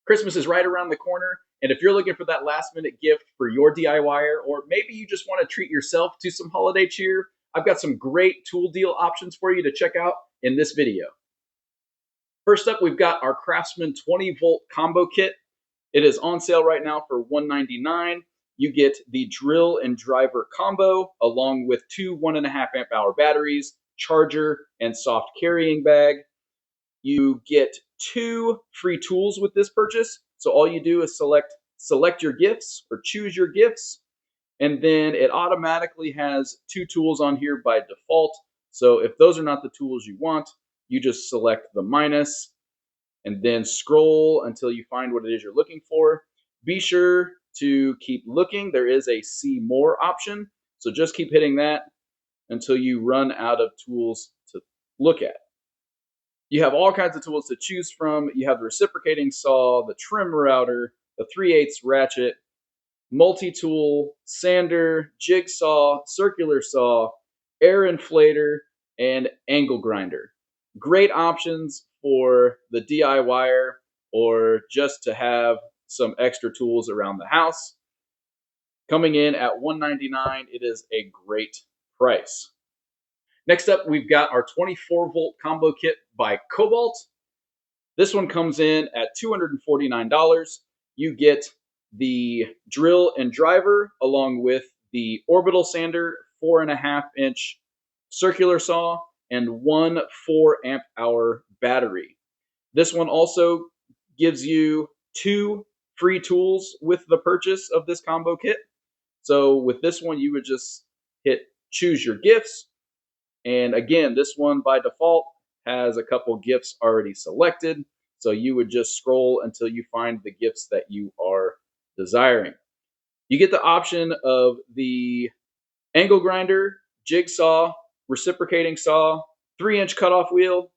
Christmas is right around the corner, and if you're looking for that last minute gift for your DIYer, or maybe you just want to treat yourself to some holiday cheer, I've got some great tool deal options for you to check out in this video. First up, we've got our Craftsman 20-volt combo kit. It is on sale right now for $199. You get the drill and driver combo along with two 1.5 amp hour batteries, charger, and soft carrying bag. You get 2 free tools with this purchase. So all you do is select your gifts or choose your gifts, and then it automatically has 2 tools on here by default. So if those are not the tools you want, you just select the minus and then scroll until you find what it is you're looking for. Be sure to keep looking. There is a see more option, so just keep hitting that until you run out of tools to look at. You have all kinds of tools to choose from. You have the reciprocating saw, the trim router, the 3/8 ratchet, multi-tool, sander, jigsaw, circular saw, air inflator, and angle grinder. Great options for the DIYer or just to have some extra tools around the house. Coming in at $199, it is a great price. Next up, we've got our 24-volt combo kit by Kobalt. This one comes in at $249. You get the drill and driver along with the orbital sander, 4.5-inch circular saw, and one 4 amp hour battery. This one also gives you 2 free tools with the purchase of this combo kit. So with this one, you would just hit choose your gifts. And again, this one by default has a couple gifts already selected. So you would just scroll until you find the gifts that you are desiring. You get the option of the angle grinder, jigsaw, reciprocating saw, 3-inch cutoff wheel,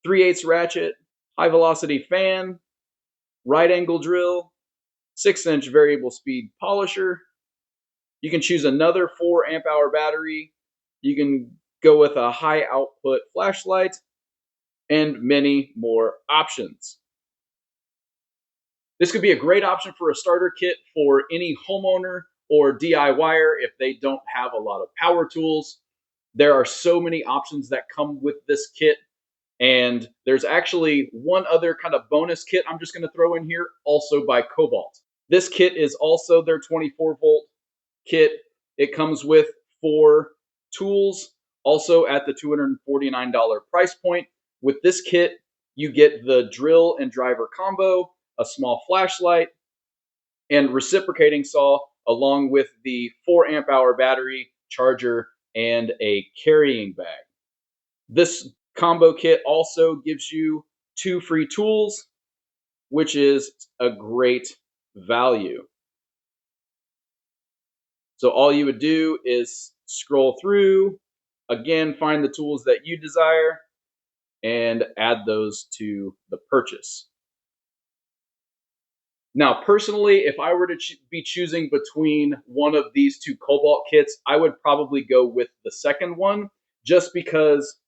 3/8 ratchet, high velocity fan, right angle drill, 6-inch variable speed polisher. You can choose another 4 amp hour battery. You can go with a high output flashlight, and many more options. This could be a great option for a starter kit for any homeowner or DIYer if they don't have a lot of power tools. There are so many options that come with this kit, and there's actually one other kind of bonus kit I'm just going to throw in here, also by Kobalt. This kit is also their 24-volt kit. It comes with 4 tools, also at the $249 price point. With this kit, you get the drill and driver combo, a small flashlight, and reciprocating saw, along with the 4 amp hour battery, charger, and a carrying bag. This combo kit also gives you 2 free tools, which is a great value. So all you would do is scroll through, again, find the tools that you desire, and add those to the purchase. Now, personally, if I were to be choosing between one of these 2 Kobalt kits, I would probably go with the second one, just because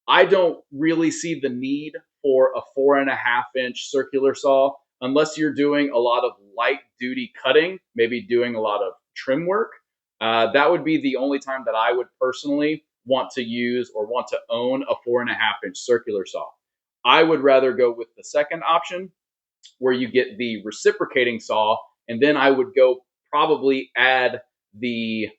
I don't really see the need for a 4.5-inch circular saw unless you're doing a lot of light duty cutting, maybe doing a lot of trim work. That would be the only time that I would personally want to use or want to own a 4.5-inch circular saw. I would rather go with the second option, where you get the reciprocating saw, and then I would go probably add the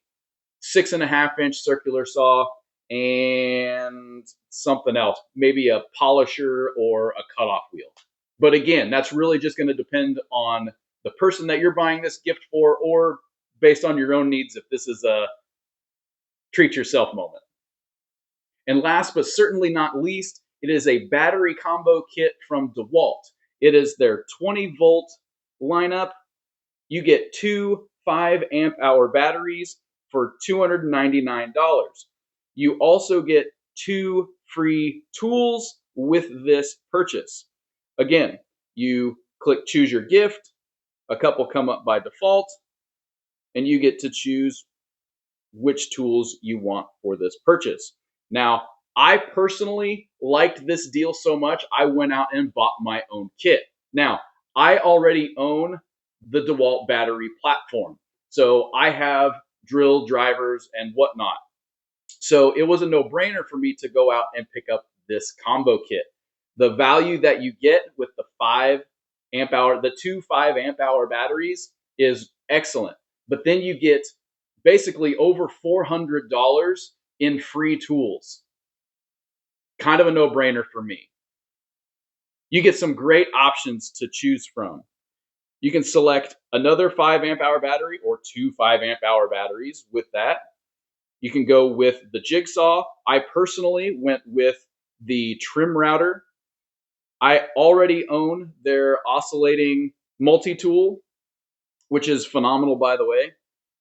6.5-inch circular saw and something else, maybe a polisher or a cutoff wheel. But again, that's really just going to depend on the person that you're buying this gift for, or based on your own needs if this is a treat yourself moment. And last but certainly not least, it is a battery combo kit from DeWALT. It is their 20-volt lineup. You get 2 5 amp hour batteries for $299. You also get 2 free tools with this purchase. Again, you click choose your gift, a couple come up by default, and you get to choose which tools you want for this purchase. Now, I personally liked this deal so much, I went out and bought my own kit. Now, I already own the DeWALT battery platform. So I have drill drivers and whatnot. So it was a no-brainer for me to go out and pick up this combo kit. The value that you get with the 5 amp hour, the two 5 amp hour batteries is excellent. But then you get basically over $400 in free tools. Kind of a no-brainer for me. You get some great options to choose from. You can select another 5 amp hour battery or two 5 amp hour batteries with that. You can go with the jigsaw. I personally went with the trim router. I already own their oscillating multi-tool, which is phenomenal, by the way.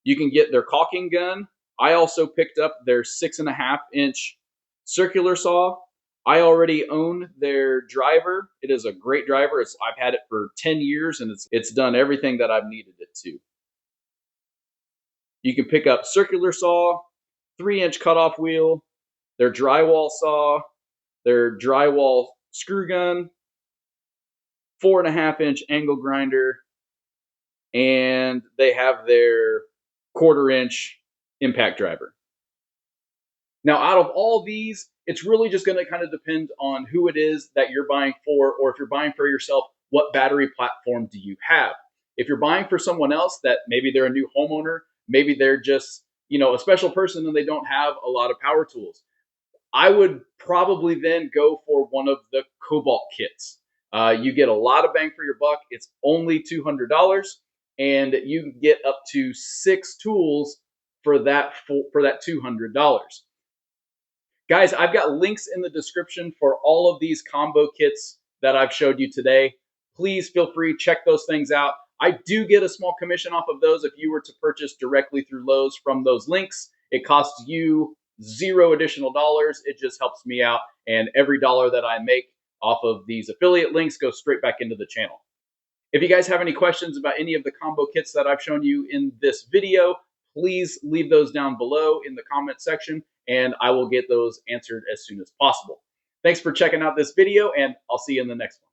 You can get their caulking gun. I also picked up their 6.5-inch circular saw. I already own their driver. It is a great driver. I've had it for 10 years and it's done everything that I've needed it to. You can pick up circular saw, 3-inch cutoff wheel, their drywall saw, their drywall screw gun, 4.5-inch angle grinder, and they have their 1/4-inch impact driver. Now, out of all these, it's really just going to kind of depend on who it is that you're buying for, or if you're buying for yourself, what battery platform do you have? If you're buying for someone else that maybe they're a new homeowner, maybe they're just, a special person and they don't have a lot of power tools, I would probably then go for one of the Kobalt kits. You get a lot of bang for your buck. It's only $200, and you can get up to 6 tools for that $200. Guys, I've got links in the description for all of these combo kits that I've showed you today. Please feel free, check those things out. I do get a small commission off of those if you were to purchase directly through Lowe's from those links. It costs you $0 additional dollars. It just helps me out, and every dollar that I make off of these affiliate links goes straight back into the channel. If you guys have any questions about any of the combo kits that I've shown you in this video, please leave those down below in the comment section, and I will get those answered as soon as possible. Thanks for checking out this video, and I'll see you in the next one.